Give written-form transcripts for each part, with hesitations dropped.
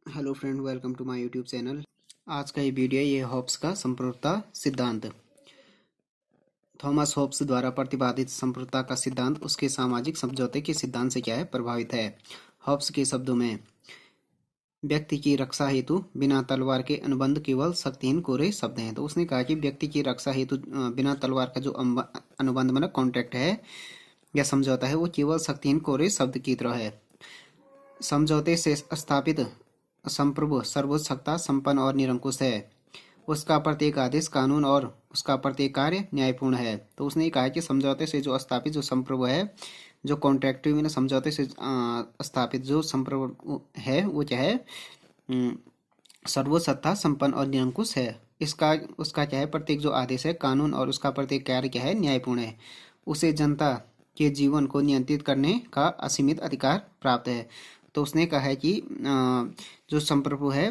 Hello friend, welcome to my YouTube channel. आज का ये वीडियो ये हॉब्स का संप्रभुता सिद्धांत। थॉमस हॉब्स द्वारा प्रतिपादित संप्रभुता का सिद्धांत उसके सामाजिक समझौते के सिद्धांत से क्या है प्रभावित है। हॉब्स के शब्दों में व्यक्ति की रक्षा हेतु बिना तलवार के अनुबंध केवल शक्तिहीन कोरे शब्द हैं। तो उसने कहा कि व्यक्ति की रक्षा हेतु बिना तलवार का जो अनुबंध मतलब कॉन्ट्रैक्ट है या समझौता है वो केवल शक्तिहीन कोरे शब्द की तरह है। समझौते से स्थापित संप्रभु सर्वोच्च सत्ता संपन्न और निरंकुश है। उसका प्रत्येक आदेश कानून और उसका प्रत्येक कार्य न्यायपूर्ण है। तो उसने कहा कि समझौते से जो स्थापित जो संप्रभु है, जो कॉन्ट्रैक्टिव में समझौते से स्थापित जो संप्रभु है वो क्या है, सर्वोच्च सत्ता संपन्न और निरंकुश है। इसका उसका क्या है, प्रत्येक जो आदेश है कानून और उसका प्रत्येक कार्य क्या है न्यायपूर्ण है। उसे जनता के जीवन को नियंत्रित करने का असीमित अधिकार प्राप्त है। तो उसने कहा है कि जो संप्रभु है,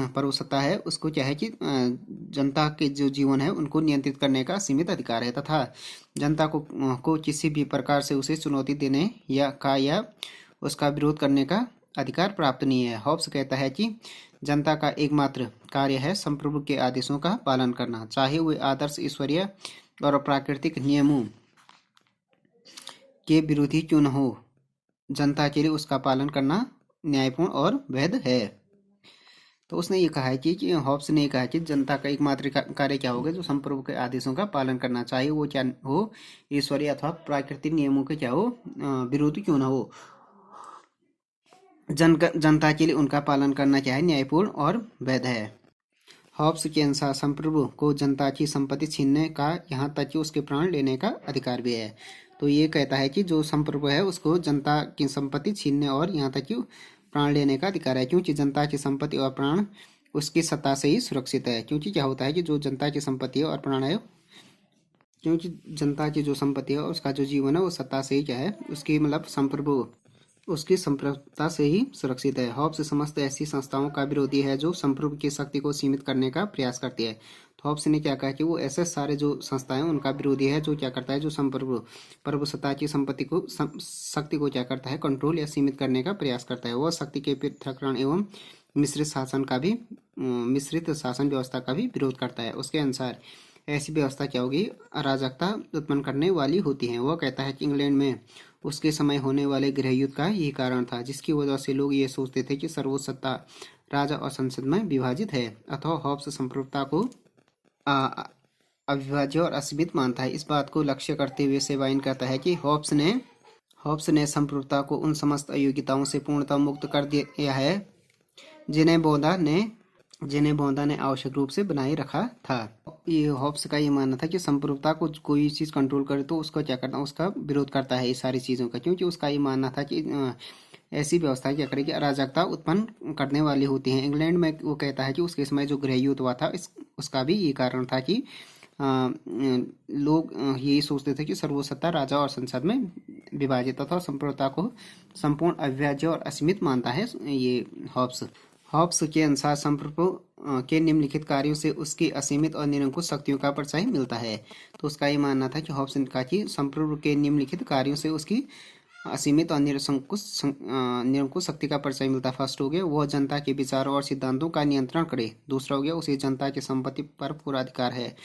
प्रभुसत्ता है, उसको क्या है कि जनता के जो जीवन है उनको नियंत्रित करने का सीमित अधिकार है तथा जनता को किसी भी प्रकार से उसे चुनौती देने या उसका विरोध करने का अधिकार प्राप्त नहीं है। हॉब्स कहता है कि जनता का एकमात्र कार्य है संप्रभु के आदेशों का पालन करना, चाहे वे आदर्श ईश्वरीय और प्राकृतिक नियमों के विरोधी क्यों न हो। जनता के लिए उसका पालन करना न्यायपूर्ण और वैध है। तो उसने ये कहा है कि हॉब्स ने कहा कि जनता का एकमात्र कार्य क्या होगा, जो संप्रभु के आदेशों का पालन करना, चाहे वो क्या हो, ईश्वरीय अथवा प्राकृतिक नियमों के क्या हो विरोधी क्यों ना हो। जनता के लिए उनका पालन करना क्या है, न्यायपूर्ण और वैध है। हॉब्स के अनुसार संप्रभु को जनता की संपत्ति छीनने का, यहाँ तक कि उसके प्राण लेने का अधिकार भी है। तो ये कहता है कि जो संप्रभु है उसको जनता की संपत्ति छीनने और यहाँ तक कि प्राण लेने का अधिकार है, क्योंकि जनता की संपत्ति और प्राण उसकी सत्ता से ही सुरक्षित है। क्योंकि क्या होता है कि जो जनता की संपत्ति है और प्राण है, क्योंकि जनता की जो संपत्ति है उसका जो जीवन है वो सत्ता से ही क्या है, उसकी मतलब संप्रभु उसकी संप्रभुता से ही सुरक्षित है। हॉब्स समस्त ऐसी संस्थाओं का विरोधी है जो संप्रभु की शक्ति को सीमित करने का प्रयास करती है। तो हॉब्स ने क्या कहा कि वो ऐसे सारे जो संस्थाएं उनका विरोधी है जो क्या करता है, जो संप्रभु प्रभुसत्ता की संपत्ति को शक्ति को क्या करता है, कंट्रोल या सीमित करने का प्रयास करता है। वह शक्ति के पृथक्करण एवं मिश्रित शासन व्यवस्था का भी विरोध करता है। उसके अनुसार ऐसी व्यवस्था क्या होगी, अराजकता उत्पन्न करने वाली होती है। वह कहता है कि इंग्लैंड में उसके समय होने वाले गृह युद्ध का यही कारण था, जिसकी वजह से लोग ये सोचते थे कि सर्वोच्च सत्ता राजा और संसद में विभाजित है। अथवा हॉब्स संप्रभुता को अविभाज्य और असीमित मानता है। इस बात को लक्ष्य करते हुए सेबाइन कहता है कि हॉब्स ने संप्रभुता को उन समस्त अयोग्यताओं से पूर्णतः मुक्त कर दिया है जिन्हें बोंदा ने आवश्यक रूप से बनाए रखा था। ये हॉब्स का ये मानना था कि संप्रभुता को कोई चीज़ कंट्रोल करे तो उसका क्या करना, उसका विरोध करता है ये सारी चीज़ों का, क्योंकि उसका ये मानना था कि ऐसी व्यवस्था क्या करेगी, अराजकता उत्पन्न करने वाली होती हैं। इंग्लैंड में वो कहता है कि उसके समय जो गृह युद्ध हुआ था उसका भी ये कारण था कि लोग यही सोचते थे कि सर्वोच्च सत्ता राजा और संसद में विभाजित था। संप्रभुता को संपूर्ण अविभाज्य और असीमित मानता है ये हॉब्स के अनुसार संप्रभु के निम्नलिखित कार्यों से उसकी असीमित और निरंकुश शक्तियों का परिचय मिलता है। तो उसका ये मानना था कि हॉब्स ने कहा कि संप्रभु के निम्नलिखित कार्यों से उसकी असीमित और निरंकुश शक्ति का परिचय मिलता है। फर्स्ट हो गया, वह जनता के विचारों और सिद्धांतों का नियंत्रण करे। दूसरा हो गया, उसे जनता की संपत्ति पर पूरा अधिकार है,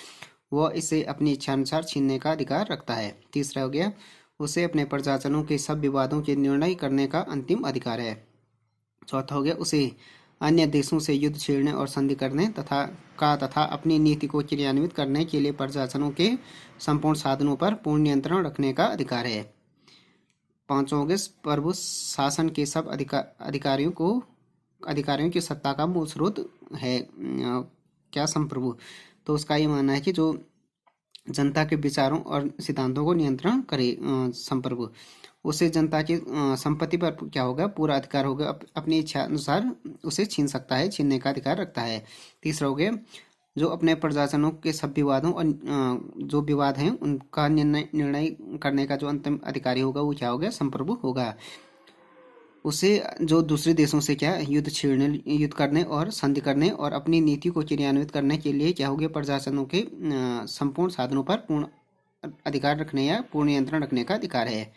वह इसे अपनी इच्छानुसार छीनने का अधिकार रखता है। तीसरा हो गया, उसे अपने प्रजाजनों के सब विवादों के निर्णय करने का अंतिम अधिकार है। चौथा हो गया, उसे अन्य देशों से युद्ध छेड़ने और संधि करने तथा अपनी नीति को क्रियान्वित करने के लिए प्रशासनों के संपूर्ण साधनों पर पूर्ण नियंत्रण रखने का अधिकार है। पांचों हो गए, प्रभु शासन के सब अधिकारियों की सत्ता का मूल स्रोत है क्या, संप्रभु। तो उसका ये मानना है कि जो जनता के विचारों और सिद्धांतों को नियंत्रण करे संप्रभु, उसे जनता की संपत्ति पर क्या होगा, पूरा अधिकार होगा, अपनी इच्छा अनुसार उसे छीनने का अधिकार रखता है। तीसरा हो गया, जो अपने प्रजाजनों के सब विवादों और जो विवाद हैं उनका निर्णय करने का जो अंतिम अधिकारी होगा वो क्या होगा, संप्रभु होगा। उसे जो दूसरे देशों से क्या युद्ध करने और संधि करने और अपनी नीति को क्रियान्वित करने के लिए क्या होगा, प्रजाजनों के संपूर्ण साधनों पर पूर्ण अधिकार रखने या पूर्ण नियंत्रण रखने का अधिकार है।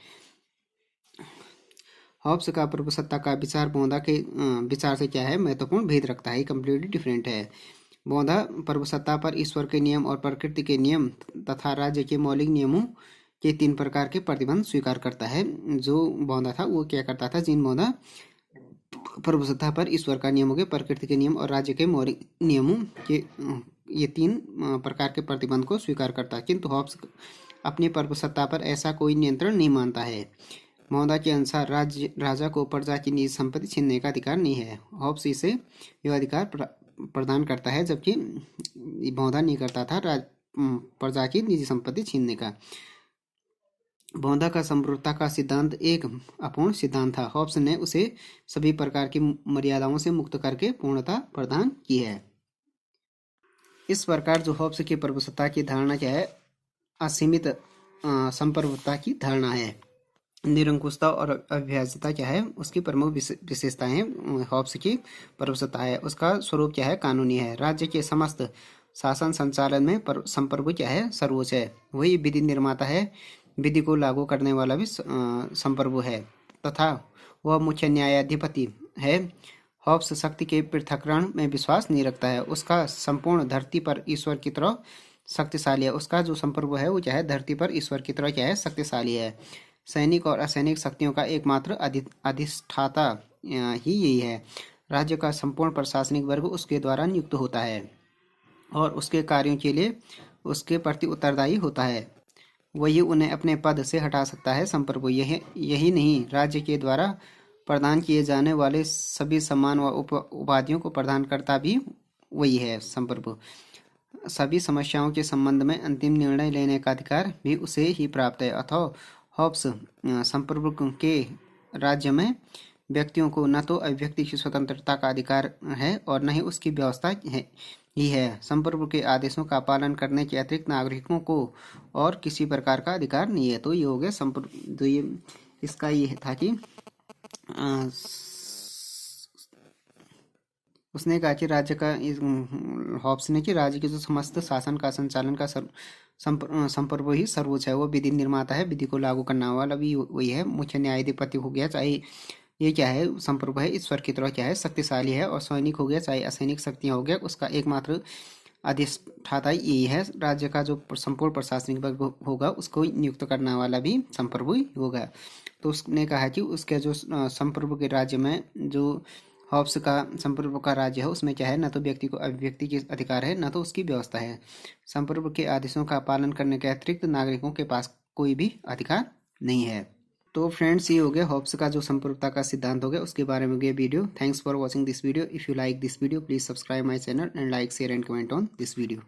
हॉब्स का प्रभुसत्ता का विचार बौद्ध के विचार से क्या है, महत्वपूर्ण भेद रखता है, कम्प्लीटली डिफरेंट है। बौद्ध प्रभुसत्ता पर ईश्वर के नियम और प्रकृति के नियम तथा राज्य के मौलिक नियमों के 3 प्रकार के प्रतिबंध स्वीकार करता है। जो बौद्ध था वो क्या करता था, जिन बौद्ध प्रभुसत्ता पर ईश्वर का नियमों के, प्रकृति के नियम और राज्य के मौलिक नियमों के ये 3 प्रकार के प्रतिबंध को स्वीकार करता है, किंतु हॉब्स अपनी प्रभुसत्ता पर ऐसा कोई नियंत्रण नहीं मानता है। बौद्ध के अनुसार राजा को प्रजा की निजी संपत्ति छीनने का अधिकार नहीं है। हॉब्स इसे यह अधिकार प्रदान करता है, जबकि बौद्ध नहीं करता था प्रजा की निजी संपत्ति छीनने का। बौद्ध का संप्रभुता का सिद्धांत एक अपूर्ण सिद्धांत था। हॉब्स ने उसे सभी प्रकार की मर्यादाओं से मुक्त करके पूर्णता प्रदान की है। इस प्रकार जो हॉब्स की प्रभुसत्ता की धारणा क्या है, असीमित संप्रभुता की धारणा है। निरंकुशता और अविभाज्यता क्या है, उसकी प्रमुख विशेषताएं हॉब्स की प्रभुसत्ता है। उसका स्वरूप क्या है, कानूनी है। राज्य के समस्त शासन संचालन में संप्रभु क्या है, सर्वोच्च है। वही विधि निर्माता है, विधि को लागू करने वाला भी संप्रभु है तथा वह मुख्य न्यायाधिपति है। हॉब्स शक्ति के पृथक्करण में विश्वास नहीं रखता है। उसका संपूर्ण धरती पर ईश्वर की तरह शक्तिशाली है। उसका जो संप्रभु है वो क्या है, धरती पर ईश्वर की तरह क्या है, शक्तिशाली है। सैनिक और असैनिक शक्तियों का एकमात्र अधिष्ठाता ही यही है। राज्य का संपूर्ण प्रशासनिक वर्ग उसके द्वारा नियुक्त होता है और उसके कार्यों के लिए उसके प्रति उत्तरदायी होता है। वही उन्हें अपने पद से हटा सकता है। संप्रभु यही नहीं, राज्य के द्वारा प्रदान किए जाने वाले सभी सम्मान व उपाधियों को प्रदान करता भी वही है, संप्रभु। सभी समस्याओं के संबंध में अंतिम निर्णय लेने का अधिकार भी उसे ही प्राप्त है। अथवा हॉब्स संप्रभु के राज्य में व्यक्तियों को न तो अभिव्यक्ति की स्वतंत्रता का अधिकार है और न ही उसकी व्यवस्था ही है। संप्रभु के आदेशों का पालन करने के अतिरिक्त नागरिकों को और किसी प्रकार का अधिकार नहीं है। तो ये हो गया संप्रभु। तो ये इसका ये था कि उसने कहा कि राज्य का, हॉब्स ने कि राज्य के जो समस्त शासन का संचालन का संप्रभु ही सर्वोच्च है। वो विधि निर्माता है, विधि को लागू करने वाला भी वही है। मुख्य न्यायाधिपति हो गया, चाहे ये क्या है, संप्रभु है, ईश्वर की तरह क्या है, शक्तिशाली है। और सैनिक हो गया, चाहे असैनिक शक्तियां हो गया, उसका एकमात्र अधिष्ठाता यही है। राज्य का जो संपूर्ण प्रशासनिक वर्ग होगा उसको नियुक्त करने वाला भी संप्रभु ही होगा। तो उसने कहा कि उसके जो संप्रभु के राज्य में, जो हॉब्स का संप्रभु का राज्य है, उसमें क्या है, न तो व्यक्ति को अभिव्यक्ति के अधिकार है, न तो उसकी व्यवस्था है। संप्रभु के आदेशों का पालन करने के अतिरिक्त नागरिकों के पास कोई भी अधिकार नहीं है। तो फ्रेंड्स, ये हो गया हॉब्स का जो संप्रभुता का सिद्धांत हो गया, उसके बारे में गया video. Thanks for watching this video. If you like this video, please subscribe my channel and like, share and comment on this video.